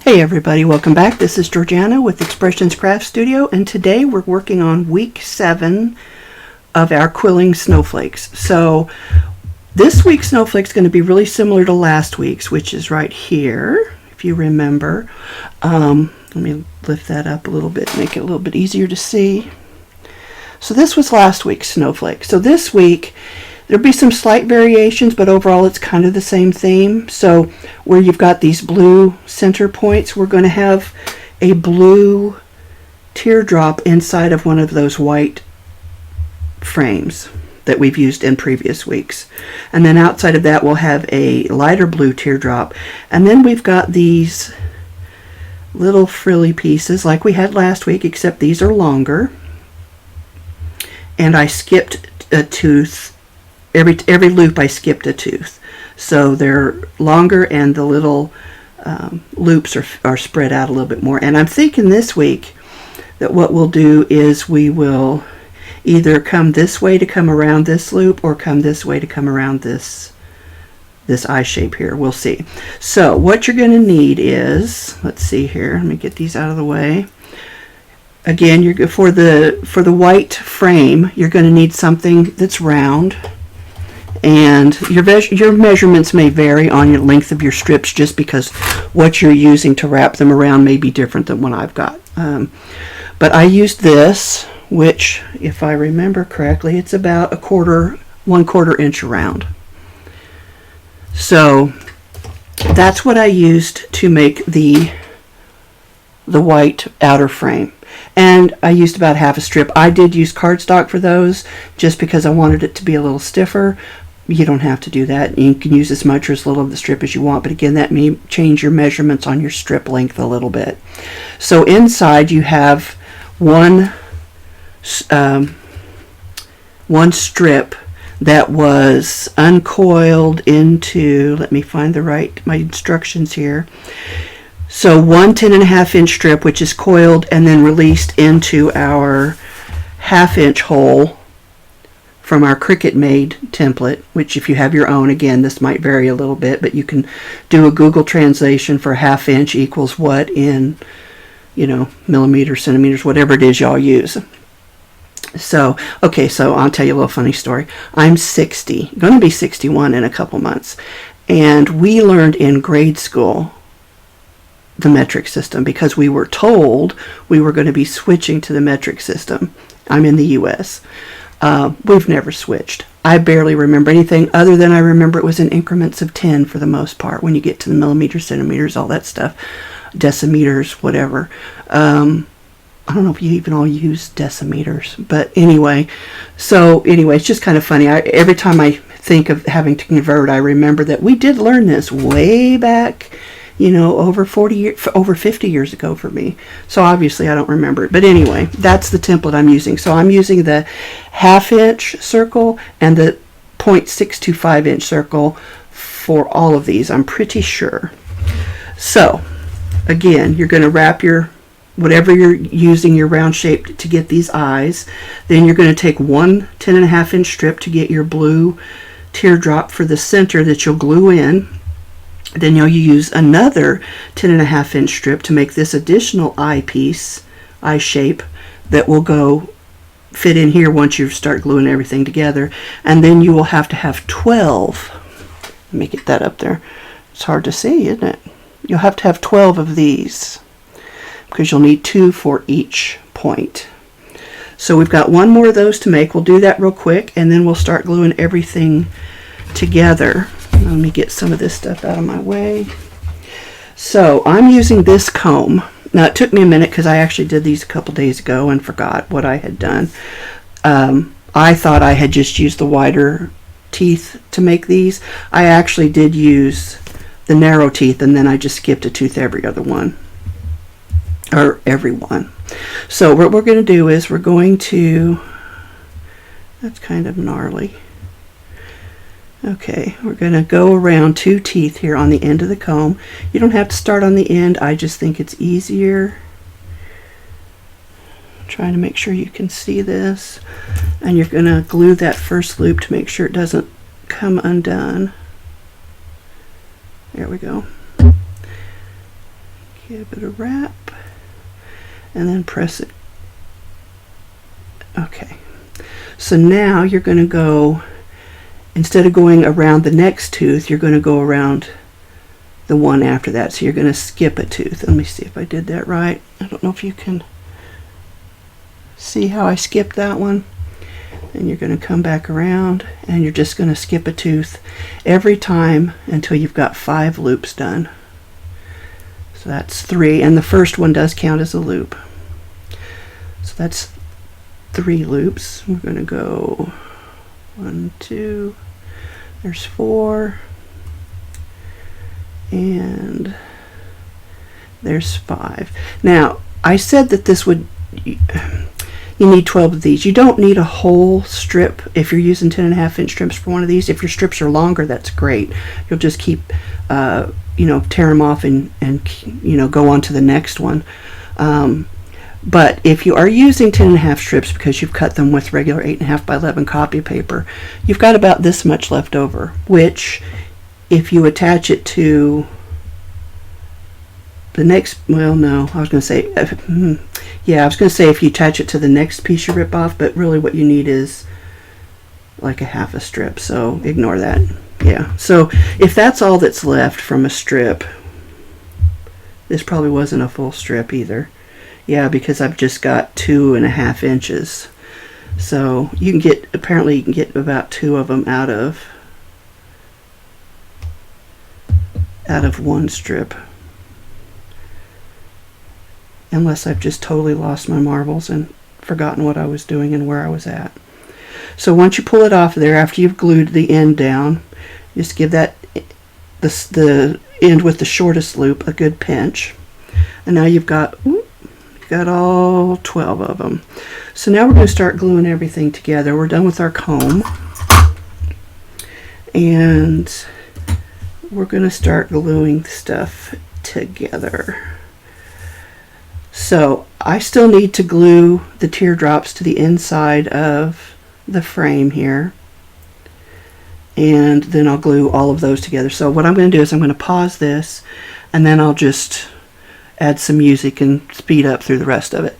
Hey everybody, welcome back. This is Georgiana with Expressions Craft Studio, and today we're working on week 7 of our Quilling Snowflakes. So this week's snowflake is going to be really similar to last week's, which is right here, if you remember. Let me lift that up a little bit, make it a little bit easier to see. So this was last week's snowflake. So this week there'll be some slight variations, but overall it's kind of the same theme. So where you've got these blue center points, we're going to have a blue teardrop inside of one of those white frames that we've used in previous weeks. And then outside of that we'll have a lighter blue teardrop. And then we've got these little frilly pieces like we had last week, except these are longer. And I skipped a tooth. Every loop I skipped a tooth, so they're longer and the little loops are spread out a little bit more. And I'm thinking this week that what we'll do is we will either come this way to come around this loop or come this way to come around this eye shape here. We'll see. So what you're going to need is, let's see here, let me get these out of the way. Again, you're for the white frame, you're going to need something that's round. And your measurements may vary on your length of your strips, just because what you're using to wrap them around may be different than what I've got. But I used this, which, if I remember correctly, it's about 1/4 inch around. So that's what I used to make the white outer frame. And I used about half a strip. I did use cardstock for those just because I wanted it to be a little stiffer. You don't have to do that. You can use as much or as little of the strip as you want, but again, that may change your measurements on your strip length a little bit. So inside you have one strip that was uncoiled into, let me find my instructions here. So one 10.5 inch strip, which is coiled and then released into our 1/2 inch hole from our Cricut made template, which if you have your own, again, this might vary a little bit, but you can do a Google translation for 1/2 inch equals what in, millimeters, centimeters, whatever it is y'all use. So, okay, so I'll tell you a little funny story. I'm 60, going to be 61 in a couple months, and we learned in grade school the metric system because we were told we were going to be switching to the metric system. I'm in the US. We've never switched. I barely remember anything other than I remember it was in increments of 10 for the most part. When you get to the millimeters, centimeters, all that stuff, decimeters, whatever. I don't know if you even all use decimeters, but anyway. So anyway, it's just kind of funny. Every time I think of having to convert, I remember that we did learn this way back, over 50 years ago for me. So obviously I don't remember it. But anyway, that's the template I'm using. So I'm using the 1/2 inch circle and the 0.625 inch circle for all of these, I'm pretty sure. So again, you're going to wrap whatever you're using, your round shape to get these eyes. Then you're going to take one 10.5 inch strip to get your blue teardrop for the center that you'll glue in. Then you'll use another 10.5 inch strip to make this additional eye shape that will go fit in here once you start gluing everything together. And then you will have to have 12. Let me get that up there. It's hard to see, isn't it? You'll have to have 12 of these because you'll need 2 for each point. So we've got one more of those to make. We'll do that real quick and then we'll start gluing everything together. Let me get some of this stuff out of my way. So I'm using this comb. Now it took me a minute because I actually did these a couple days ago and forgot what I had done. I thought I had just used the wider teeth to make these. I actually did use the narrow teeth and then I just skipped a tooth every other one. Or every one. So what we're going to do is we're going to, that's kind of gnarly. Okay, we're going to go around 2 teeth here on the end of the comb. You don't have to start on the end. I just think it's easier. I'm trying to make sure you can see this. And you're going to glue that first loop to make sure it doesn't come undone. There we go. give it a wrap, and then press it. Okay, so now you're going to go, instead of going around the next tooth, you're going to go around the one after that. So you're going to skip a tooth. Let me see if I did that right. I don't know if you can see how I skipped that one. And you're going to come back around, and you're just going to skip a tooth every time until you've got 5 loops done. So that's 3, and the first one does count as a loop. So that's 3 loops. We're going to go 1, 2, there's 4, and there's 5. Now, I said that this would, you need 12 of these. You don't need a whole strip if you're using 10.5-inch strips for one of these. If your strips are longer, that's great. You'll just keep, tear them off and go on to the next one. But if you are using 10.5 strips because you've cut them with regular 8.5 by 11 copy paper, you've got about this much left over, which if you attach it to the next, well, no, I was going to say, yeah, I was going to say if you attach it to the next piece you rip off, but really what you need is like a half a strip, so ignore that. Yeah, so if that's all that's left from a strip, this probably wasn't a full strip either. Yeah, because I've just got 2.5 inches. So you can get, apparently you can get about 2 of them out of one strip. Unless I've just totally lost my marbles and forgotten what I was doing and where I was at. So once you pull it off there, after you've glued the end down, just give that the end with the shortest loop a good pinch. And now you've got all 12 of them. So now we're going to start gluing everything together. We're done with our comb. And we're going to start gluing stuff together. So I still need to glue the teardrops to the inside of the frame here, and then I'll glue all of those together. So what I'm going to do is I'm going to pause this, and then I'll just add some music and speed up through the rest of it.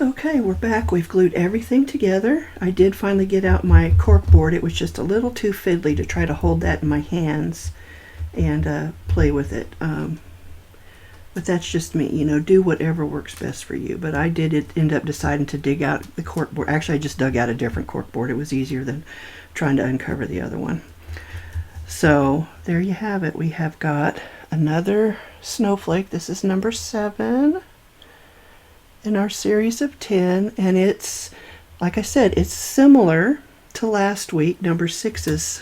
Okay, we're back. We've glued everything together. I did finally get out my cork board. It was just a little too fiddly to try to hold that in my hands and play with it. But that's just me, do whatever works best for you. But I did end up deciding to dig out the cork board. Actually, I just dug out a different cork board. It was easier than trying to uncover the other one. So there you have it. We have got another snowflake. This is number 7 in our series of 10, and it's, like I said, it's similar to last week, number 6's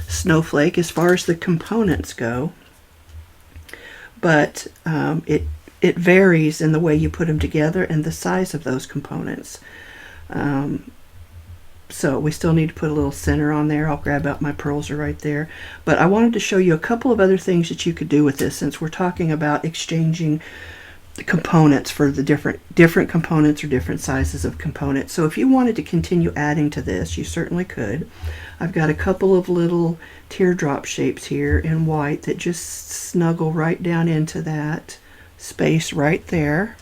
snowflake as far as the components go, but it varies in the way you put them together and the size of those components. So we still need to put a little center on there. I'll grab out my pearls are right there, but I wanted to show you a couple of other things that you could do with this, since we're talking about exchanging the components for the different components or different sizes of components. So if you wanted to continue adding to this, you certainly could. I've got a couple of little teardrop shapes here in white that just snuggle right down into that space right there.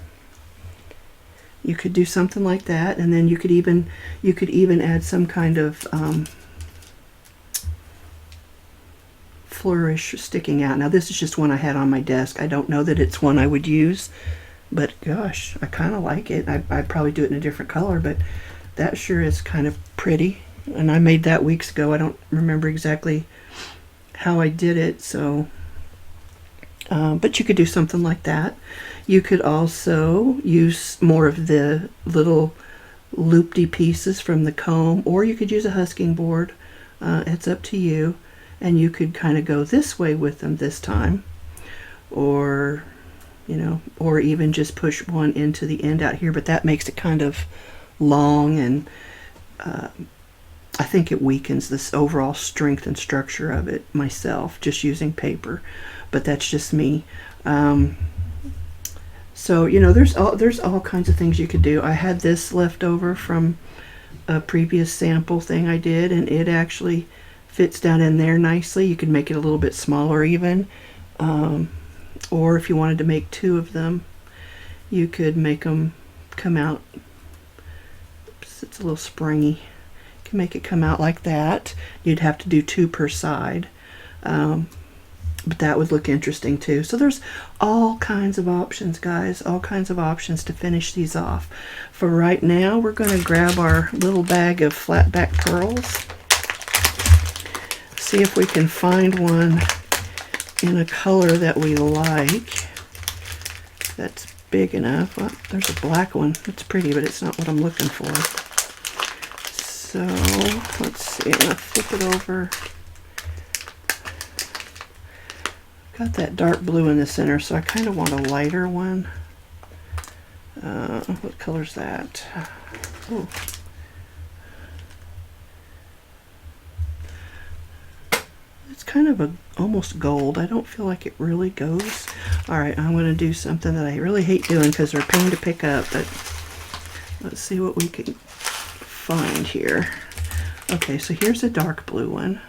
You could do something like that, and then you could even add some kind of flourish sticking out. Now this is just one I had on my desk. I don't know that it's one I would use, but gosh, I kind of like it. I'd probably do it in a different color, but that sure is kind of pretty. And I made that weeks ago. I don't remember exactly how I did it, so but you could do something like that. You could also use more of the little loopy pieces from the comb, or you could use a husking board. It's up to you. And you could kind of go this way with them this time, or or even just push one into the end out here, but that makes it kind of long, and I think it weakens this overall strength and structure of it myself, just using paper, but that's just me. So there's all kinds of things you could do. I had this left over from a previous sample thing I did, and it actually fits down in there nicely. You could make it a little bit smaller even, or if you wanted to make two of them, you could make them come out. Oops, it's a little springy. You can make it come out like that. You'd have to do two per side, but that would look interesting too. So there's all kinds of options, guys, all kinds of options to finish these off. For right now, we're going to grab our little bag of flat back pearls, see if we can find one in a color that we like that's big enough. Well, there's a black one. It's pretty, but it's not what I'm looking for. So let's see. I'm going to flip it over. Got that dark blue in the center, so I kind of want a lighter one. What color's that? Oh. It's kind of almost gold. I don't feel like it really goes. Alright, I'm going to do something that I really hate doing because they're a pain to pick up, but let's see what we can find here. Okay, so here's a dark blue one,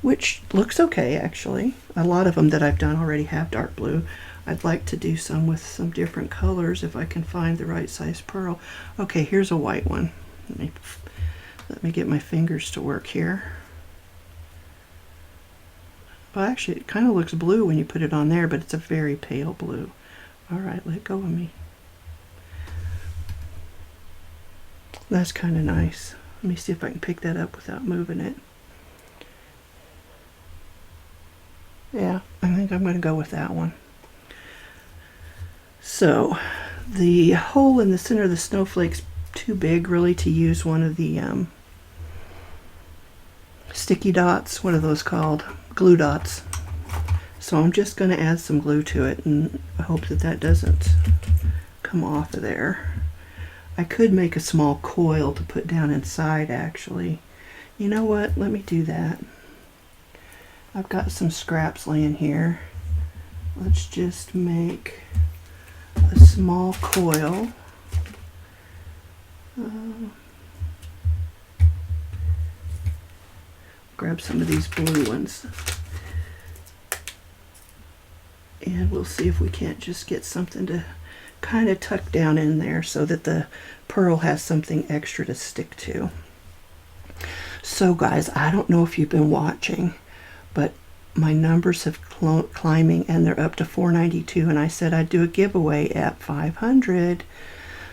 which looks okay actually. A lot of them that I've done already have dark blue. I'd like to do some with some different colors if I can find the right size pearl. Okay, here's a white one. Let me get my fingers to work here. Well, actually, it kind of looks blue when you put it on there, but it's a very pale blue. All right, let go of me. That's kind of nice. Let me see if I can pick that up without moving it. Yeah, I think I'm going to go with that one. So, the hole in the center of the snowflake's too big really to use one of the sticky dots. What are those called? Glue dots. So I'm just going to add some glue to it and hope that that doesn't come off of there. I could make a small coil to put down inside actually. You know what? Let me do that. I've got some scraps laying here. Let's just make a small coil. Grab some of these blue ones, and we'll see if we can't just get something to kind of tuck down in there so that the pearl has something extra to stick to. So guys, I don't know if you've been watching, but my numbers have climbing and they're up to 492, and I said I'd do a giveaway at 500.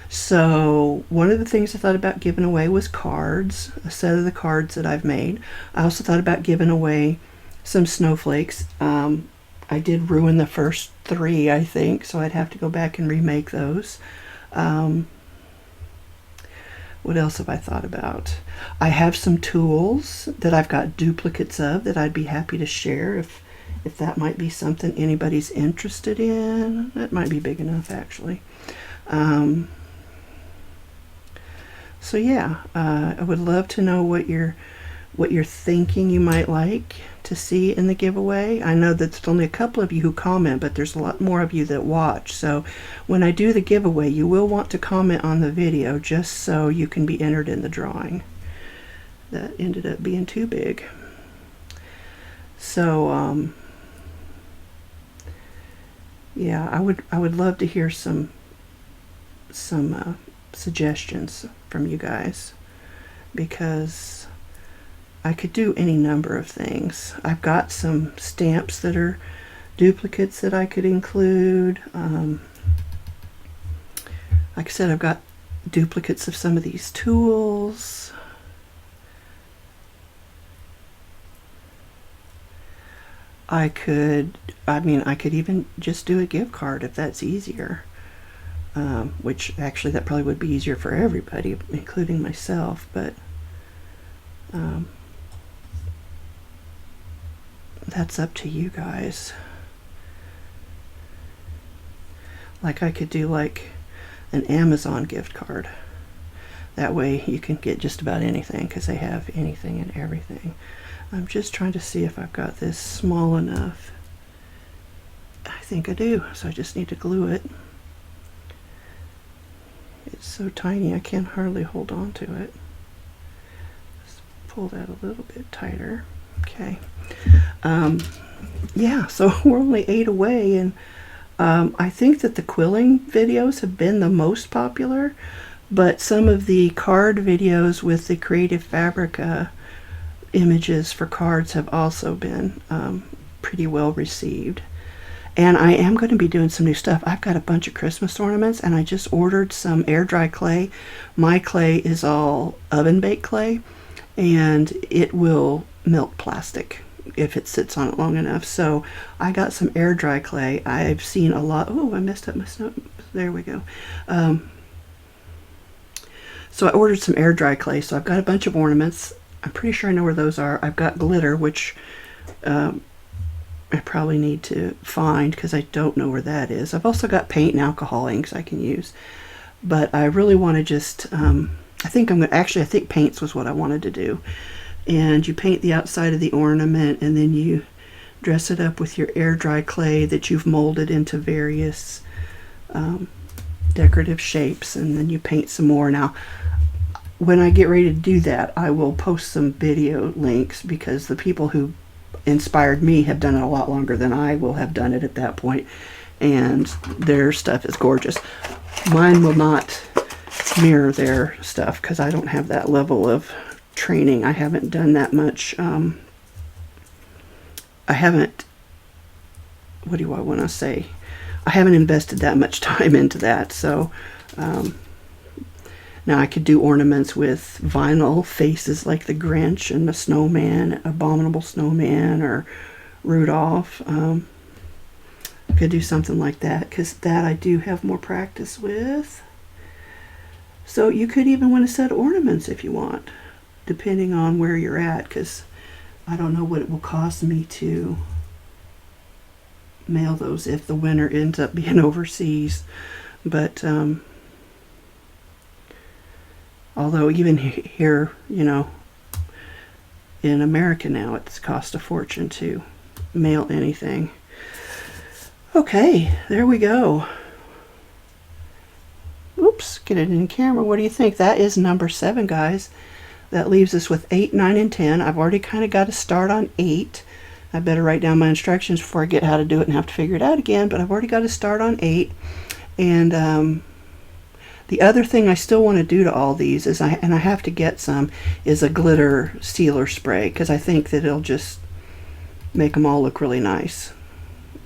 So one of the things I thought about giving away was cards, a set of the cards that I've made. I also thought about giving away some snowflakes. I did ruin the first 3, I think, so I'd have to go back and remake those. What else have I thought about? I have some tools that I've got duplicates of that I'd be happy to share if that might be something anybody's interested in. That might be big enough actually. So yeah, I would love to know what you're thinking you might like to see in the giveaway. I know that there's only a couple of you who comment, but there's a lot more of you that watch. So when I do the giveaway, you will want to comment on the video just so you can be entered in the drawing. That ended up being too big. So yeah, I would love to hear some suggestions from you guys, because I could do any number of things. I've got some stamps that are duplicates that I could include. Like I said, I've got duplicates of some of these tools. I could even just do a gift card if that's easier. Which actually that probably would be easier for everybody, including myself, but that's up to you guys. Like I could do like an Amazon gift card. That way you can get just about anything, because they have anything and everything. I'm just trying to see if I've got this small enough. I think I do, so I just need to glue it. It's so tiny I can hardly hold on to it. Let's pull that a little bit tighter. Okay. Yeah, so we're only 8 away, and I think that the quilling videos have been the most popular, but some of the card videos with the creative fabric images for cards have also been pretty well received. And I am going to be doing some new stuff. I've got a bunch of Christmas ornaments, and I just ordered some air dry clay. My clay is all oven baked clay, and it will melt plastic if it sits on it long enough. So I got some air dry clay. I've seen a lot. Oh, I messed up my snow. There we go. So I ordered some air dry clay. So I've got a bunch of ornaments. I'm pretty sure I know where those are. I've got glitter, which I probably need to find, because I don't know where that is. I've also got paint and alcohol inks I can use, but I really want to just I think paints was what I wanted to do. And you paint the outside of the ornament, and then you dress it up with your air dry clay that you've molded into various decorative shapes, and then you paint some more. Now when I get ready to do that, I will post some video links, because the people who inspired me have done it a lot longer than I will have done it at that point, and their stuff is gorgeous. Mine will not mirror their stuff, because I don't have that level of training. I haven't done that much. I haven't, what do I want to say? I haven't invested that much time into that. So now I could do ornaments with vinyl faces like the Grinch and the Snowman, Abominable Snowman, or Rudolph. I could do something like that, because that I do have more practice with. So you could even want a set of ornaments if you want, depending on where you're at, because I don't know what it will cost me to mail those if the winner ends up being overseas. But although even here, you know, in America now, it's cost a fortune to mail anything. Okay, there we go. Oops, get it in camera. What do you think? That is number 7, guys. That leaves us with 8, 9, and 10. I've already kind of got to start on 8. I better write down my instructions before I get how to do it and have to figure it out again, but I've already got to start on 8. And the other thing I still want to do to all these is, I have to get some, is a glitter sealer spray, because I think that it'll just make them all look really nice.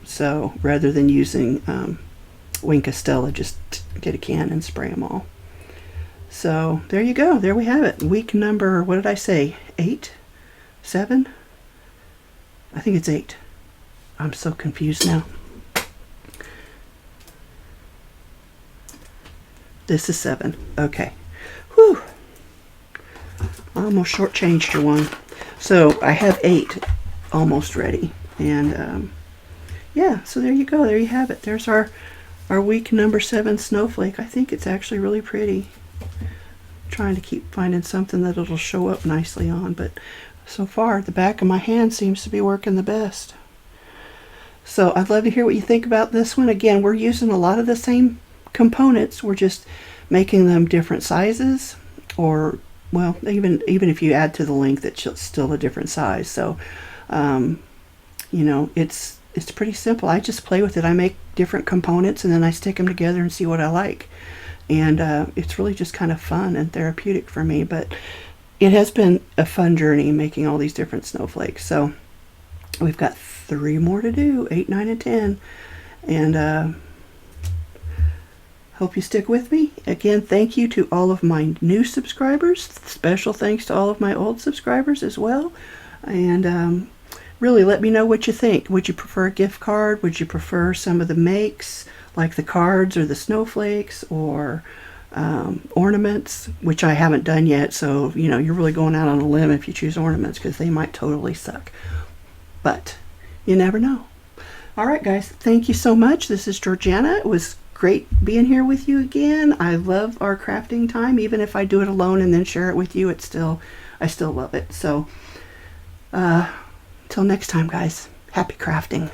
So rather than using Wink Estella, just get a can and spray them all. So there you go. There we have it. Week number, what did I say? 8? 7? I think it's 8. I'm so confused now. This is 7. Okay. Whew. I almost shortchanged you one. So I have 8 almost ready. And yeah, so there you go. There you have it. There's our week number 7 snowflake. I think it's actually really pretty. I'm trying to keep finding something that it'll show up nicely on, but so far the back of my hand seems to be working the best. So I'd love to hear what you think about this one. Again, we're using a lot of the same components. We're just making them different sizes, or well, even if you add to the length, it's still a different size. So you know, it's it's pretty simple. I just play with it. I make different components and then I stick them together and see what I like. And it's really just kind of fun and therapeutic for me. But it has been a fun journey making all these different snowflakes. So we've got 3 more to do, 8, 9, and 10. And hope you stick with me. Again, thank you to all of my new subscribers. Special thanks to all of my old subscribers as well. And really let me know what you think. Would you prefer a gift card? Would you prefer some of the makes, like the cards or the snowflakes, or ornaments, which I haven't done yet, so you know, you're really going out on a limb if you choose ornaments, because they might totally suck. But you never know. Alright guys, thank you so much. This is Georgiana. It was great being here with you again. I love our crafting time. Even if I do it alone and then share it with you, I still love it. So till next time guys, happy crafting.